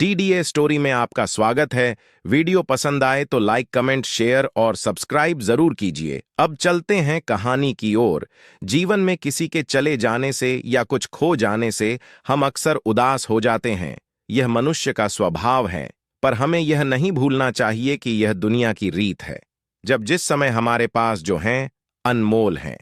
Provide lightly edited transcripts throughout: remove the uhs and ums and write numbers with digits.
TDA story में आपका स्वागत है। वीडियो पसंद आए तो लाइक, कमेंट, शेयर और सब्सक्राइब जरूर कीजिए। अब चलते हैं कहानी की ओर। जीवन में किसी के चले जाने से या कुछ खो जाने से हम अक्सर उदास हो जाते हैं। यह मनुष्य का स्वभाव है, पर हमें यह नहीं भूलना चाहिए कि यह दुनिया की रीत है। जब जिस समय हमारे पास जो हैं अनमोल हैं।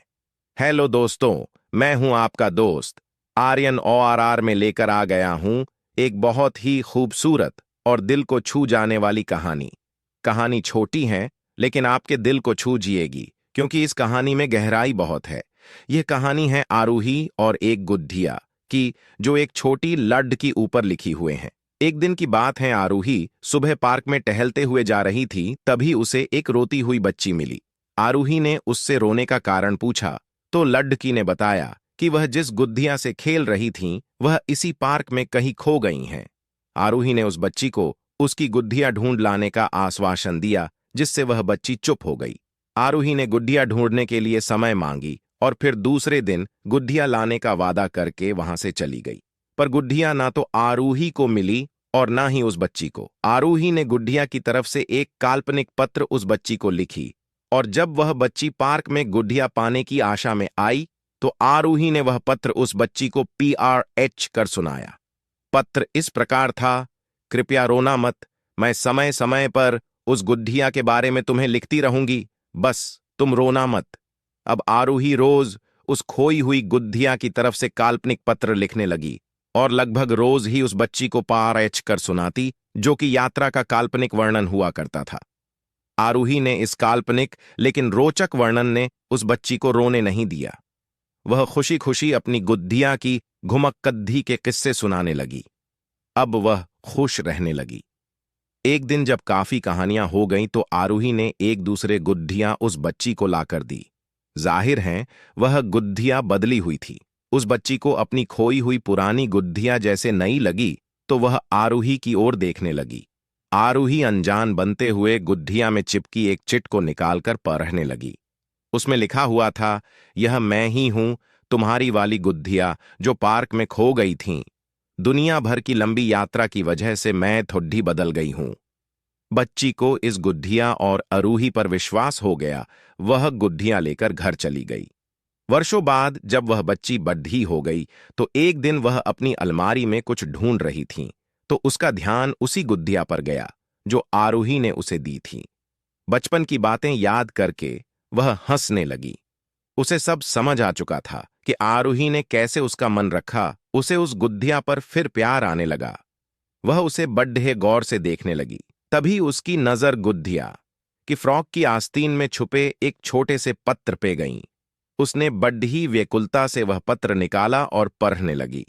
हेलो दोस्तों, मैं हूं आपका दोस्त आर्यन ORR में लेकर आ गया हूं एक बहुत ही खूबसूरत और दिल को छू जाने वाली कहानी। कहानी छोटी है लेकिन आपके दिल को छू जिएगी, क्योंकि इस कहानी में गहराई बहुत है। यह कहानी है आरूही और एक गुड्ढिया की, जो एक छोटी लड्ड की ऊपर लिखी हुए हैं। एक दिन की बात है, आरूही सुबह पार्क में टहलते हुए जा रही थी, तभी उसे एक रोती हुई बच्ची मिली। आरूही ने उससे रोने का कारण पूछा तो लड्डकी ने बताया कि वह जिस गुड्ढिया से खेल रही थीं, वह इसी पार्क में कहीं खो गई हैं। आरूही ने उस बच्ची को उसकी गुड्ढिया ढूंढ लाने का आश्वासन दिया, जिससे वह बच्ची चुप हो गई। आरूही ने गुड्ढिया ढूंढने के लिए समय मांगी और फिर दूसरे दिन गुड्ढिया लाने का वादा करके वहां से चली गई। पर गुड्ढिया ना तो आरूही को मिली और ना ही उस बच्ची को। आरूही ने गुड्ढिया की तरफ से एक काल्पनिक पत्र उस बच्ची को लिखी, और जब वह बच्ची पार्क में गुड्ढिया पाने की आशा में आई तो आरूही ने वह पत्र उस बच्ची को PRH कर सुनाया। पत्र इस प्रकार था: कृपया रोना मत, मैं समय समय पर उस गुड्ढिया के बारे में तुम्हें लिखती रहूंगी, बस तुम रोना मत। अब आरूही रोज उस खोई हुई गुड्ढिया की तरफ से काल्पनिक पत्र लिखने लगी और लगभग रोज ही उस बच्ची को PRH कर सुनाती, जो कि यात्रा का काल्पनिक वर्णन हुआ करता था। आरूही ने इस काल्पनिक लेकिन रोचक वर्णन ने उस बच्ची को रोने नहीं दिया। वह खुशी खुशी अपनी गुड्ढिया की घुमक्कद्दी के किस्से सुनाने लगी। अब वह खुश रहने लगी। एक दिन जब काफी कहानियां हो गईं तो आरूही ने एक दूसरे गुड्ढिया उस बच्ची को लाकर दी। जाहिर है वह गुड्ढिया बदली हुई थी। उस बच्ची को अपनी खोई हुई पुरानी गुड्ढिया जैसे नई लगी तो वह आरूही की ओर देखने लगी। आरूही अनजान बनते हुए गुड्ढिया में चिपकी एक चिट को निकालकर पढ़ने लगी। उसमें लिखा हुआ था, यह मैं ही हूं, तुम्हारी वाली गुड्ढिया जो पार्क में खो गई थीं। दुनिया भर की लंबी यात्रा की वजह से मैं थोड़ी बदल गई हूं। बच्ची को इस गुड्ढिया और आरूही पर विश्वास हो गया। वह गुड्ढिया लेकर घर चली गई। वर्षों बाद जब वह बच्ची बड्ढी हो गई तो एक दिन वह अपनी अलमारी में कुछ ढूंढ रही थी, तो उसका ध्यान उसी गुड्ढिया पर गया जो आरूही ने उसे दी थी। बचपन की बातें याद करके वह हंसने लगी। उसे सब समझ आ चुका था कि आरूही ने कैसे उसका मन रखा। उसे उस गुड्ढिया पर फिर प्यार आने लगा। वह उसे बड्ढे गौर से देखने लगी। तभी उसकी नजर गुड्ढिया कि फ्रॉक की आस्तीन में छुपे एक छोटे से पत्र पे गई। उसने बड्ढी व्याकुलता से वह पत्र निकाला और पढ़ने लगी।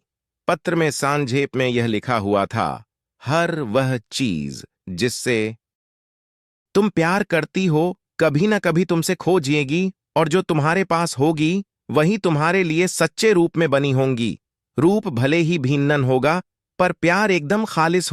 पत्र में संक्षेप में यह लिखा हुआ था, हर वह चीज जिससे तुम प्यार करती हो कभी न कभी तुमसे खो जिएगी, और जो तुम्हारे पास होगी वही तुम्हारे लिए सच्चे रूप में बनी होंगी। रूप भले ही भिन्न होगा, पर प्यार एकदम खालिस